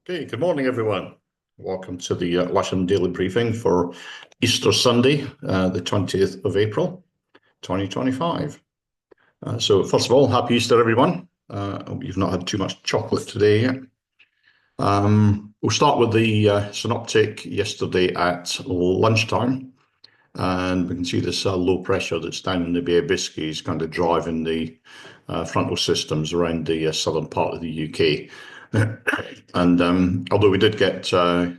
Okay, good morning, everyone. Welcome to the Lasham Daily Briefing for Easter Sunday, the 20th of April, 2025. So first of all, happy Easter, everyone. I hope you've not had too much chocolate today yet. We'll start with the synoptic yesterday at lunchtime. And we can see this low pressure that's down in the Bay of Biscay is kind of driving the frontal systems around the southern part of the UK. And although we did get a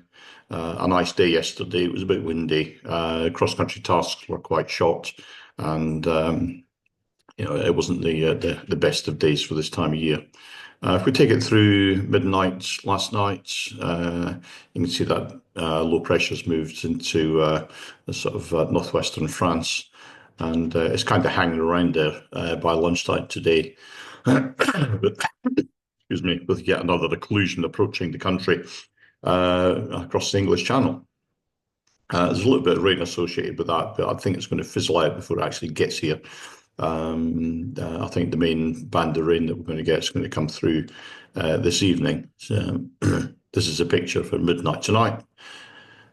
nice day yesterday, it was a bit windy. Cross-country tasks were quite short, and it wasn't the best of days for this time of year. If we take it through midnight last night, you can see that low pressure's moved into the sort of northwestern France, and it's kind of hanging around there by lunchtime today. But, excuse me, with yet another occlusion approaching the country across the English Channel. There's a little bit of rain associated with that, but I think it's going to fizzle out before it actually gets here. I think the main band of rain that we're going to get is going to come through this evening. So this is a picture for midnight tonight,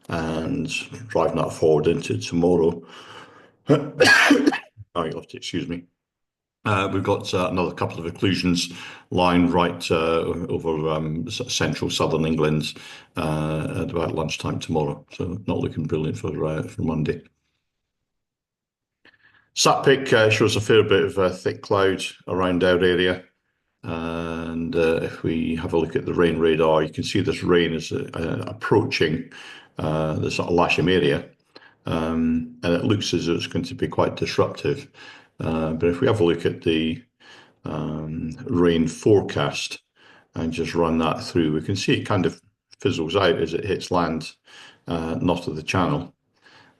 and driving that forward into tomorrow. Oh, you'll have to excuse me. We've got another couple of occlusions lying right over central southern England at about lunchtime tomorrow. So not looking brilliant for Monday. SatPic shows a fair bit of thick cloud around our area. And if we have a look at the rain radar, you can see this rain is approaching the sort of Lasham area. And it looks as though it's going to be quite disruptive. But if we have a look at the rain forecast and just run that through, we can see it kind of fizzles out as it hits land north of the channel.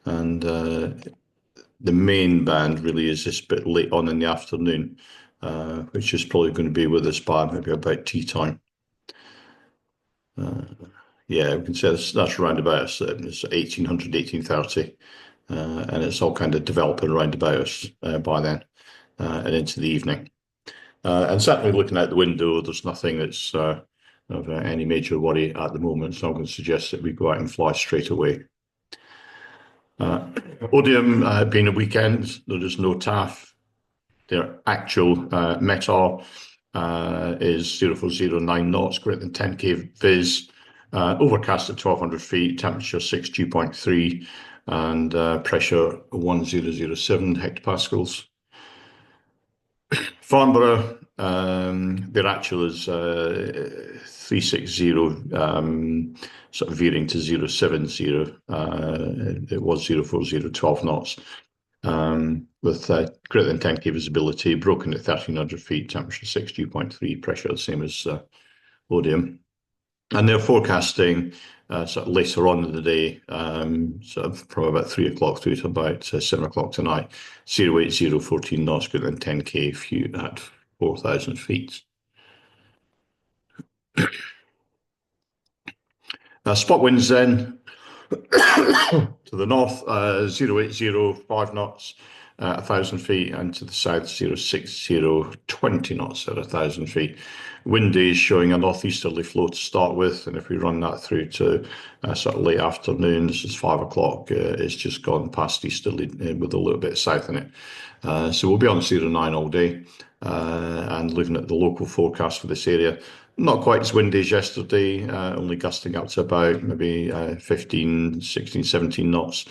And the main band really is this bit late on in the afternoon, which is probably going to be with us by maybe about tea time. Yeah, we can say that's around about us. It's 1800, 1830. And it's all kind of developing around about us by then and into the evening. And certainly looking out the window, there's nothing that's of any major worry at the moment, so I'm going to suggest that we go out and fly straight away. Odium being a weekend, there is no TAF. Their actual METAR is 0409 knots, greater than 10k viz. Overcast at 1200 feet, temperature 6 dew point 3, and pressure 1007 hectopascals. Farnborough, their actual is 360, sort of veering to 070. It was 040, 12 knots, with greater than 10k visibility, broken at 1300 feet, temperature 6 dew point 3, pressure the same as Odium. And they're forecasting sort of later on in the day, sort of from about 3 o'clock through to about 7 o'clock tonight, 080, 14 knots, greater than 10k at 4,000 feet. Spot winds then to the north, 080, 5 knots at 1,000 feet, and to the south 060, 20 knots at 1,000 feet. Windy is showing a northeasterly flow to start with, and if we run that through to sort of late afternoon, this is 5 o'clock, it's just gone past easterly with a little bit of south in it. So we'll be on 09 all day, and looking at the local forecast for this area, not quite as windy as yesterday, only gusting up to about maybe 15, 16, 17 knots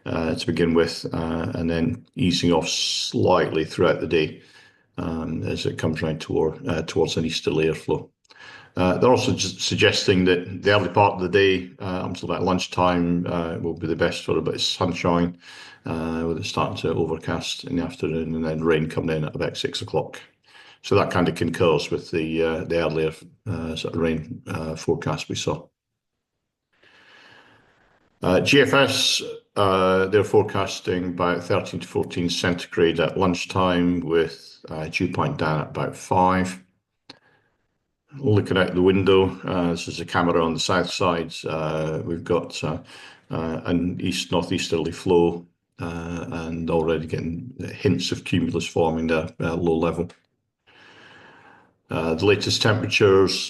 to begin with, and then easing off slightly throughout the day as it comes round towards an easterly airflow. They're also just suggesting that the early part of the day, until about lunchtime, will be the best for a bit of sunshine, with it starting to overcast in the afternoon, and then rain coming in at about 6 o'clock. So that kind of concurs with the earlier sort of rain forecast we saw. GFS, they're forecasting about 13 to 14 centigrade at lunchtime, with dew point down at about 5. Looking out the window, this is a camera on the south side. We've got an northeasterly flow, and already getting hints of cumulus forming there at low level. The latest temperatures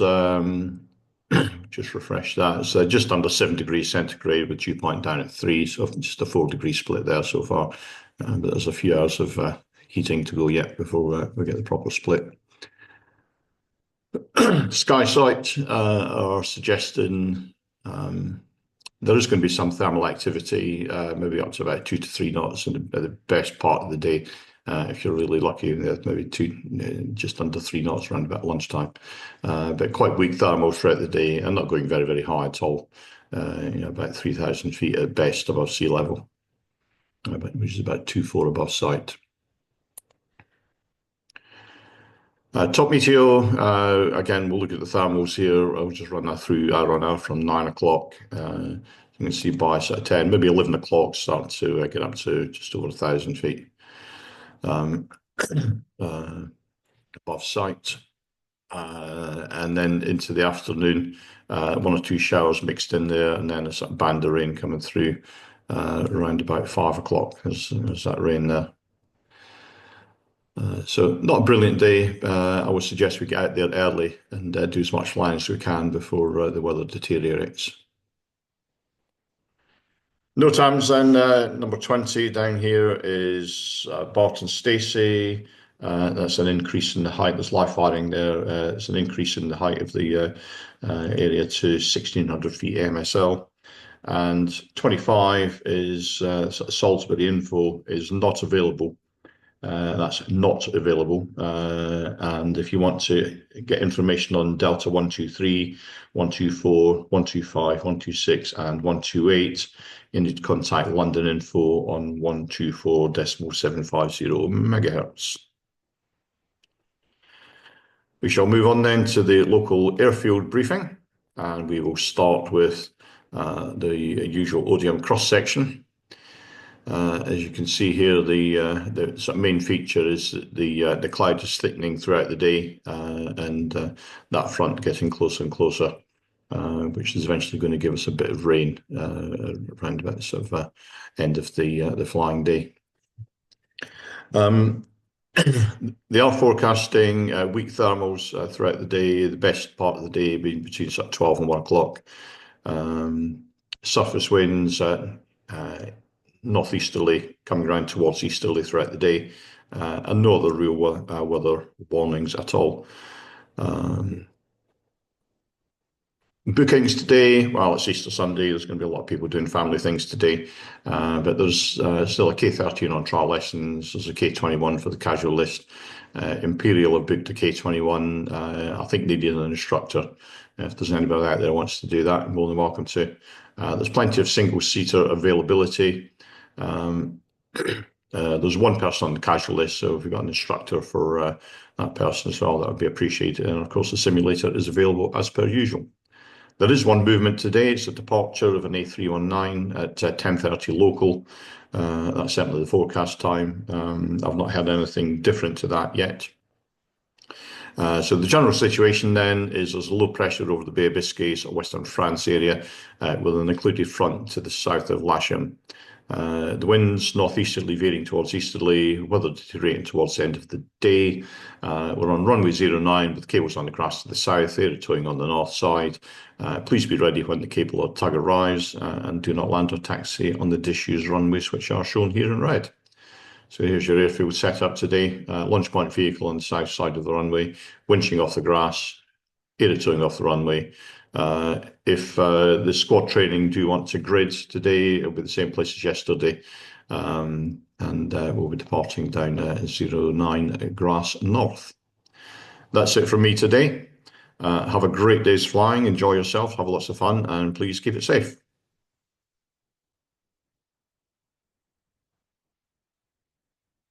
just refresh that. It's just under 7 degrees centigrade with dew point down at 3, so just a 4-degree split there so far. But there's a few hours of heating to go yet before we get the proper split. SkySight are suggesting there is going to be some thermal activity, maybe up to about 2 to 3 knots in the best part of the day. If you're really lucky, maybe just under 3 knots around about lunchtime. But quite weak thermals throughout the day and not going very, very high at all. About 3,000 feet at best above sea level, which is about 2-4 above sight. Top meteo, again, we'll look at the thermals here. I'll just run that through hour on hour from 9 o'clock. You can see by sort of 10, maybe 11 o'clock, start to get up to just over 1,000 feet above sight. And then into the afternoon, 1 or 2 showers mixed in there, and then a sort of band of rain coming through around about 5 o'clock. There's that rain there. So not a brilliant day. I would suggest we get out there early and do as much flying as we can before the weather deteriorates. No times then, number 20 down here is Barton Stacey. That's an increase in the height. There's live firing there. It's an increase in the height of the area to 1,600 feet MSL. And 25 is Salisbury info is not available. That's not available. And if you want to get information on Delta 123, 124, 125, 126, and 128, you need to contact London Info on 124.750 megahertz. We shall move on then to the local airfield briefing, and we will start with the usual Odium cross section. As you can see here, the sort of main feature is that the cloud is thickening throughout the day, and that front getting closer and closer, which is eventually going to give us a bit of rain around about the sort of end of the flying day. They are forecasting weak thermals throughout the day. The best part of the day being between sort of 12 and 1 o'clock. Surface winds northeasterly, coming around towards easterly throughout the day, and no other real weather warnings at all. Bookings today, well, it's Easter Sunday. There's going to be a lot of people doing family things today, but there's still a K13 on trial lessons. There's a K21 for the casual list. Imperial have booked a K21. I think they need an instructor. If there's anybody out there who wants to do that, more than welcome to. There's plenty of single-seater availability. There's one person on the casual list, so if we've got an instructor for that person as well, that would be appreciated. And of course, the simulator is available as per usual. There is one movement today. It's a departure of an A319 at 10:30 local. That's certainly the forecast time. I've not heard anything different to that yet. So the general situation then is there's low pressure over the Bay of Biscay, so Western France area, with an occluded front to the south of Lasham. The winds northeasterly veering towards easterly, weather deteriorating towards the end of the day. We're on runway 09 with cables on the grass to the south, air towing on the north side. Please be ready when the cable or tug arrives, and do not land or taxi on the disused runways, which are shown here in red. So here's your airfield setup today. Launch point vehicle on the south side of the runway, winching off the grass, air towing off the runway. If the squad training do want to grid today, it'll be the same place as yesterday. And we'll be departing down 09 Grass North. That's it from me today. Have a great day's flying. Enjoy yourself. Have lots of fun. And please keep it safe.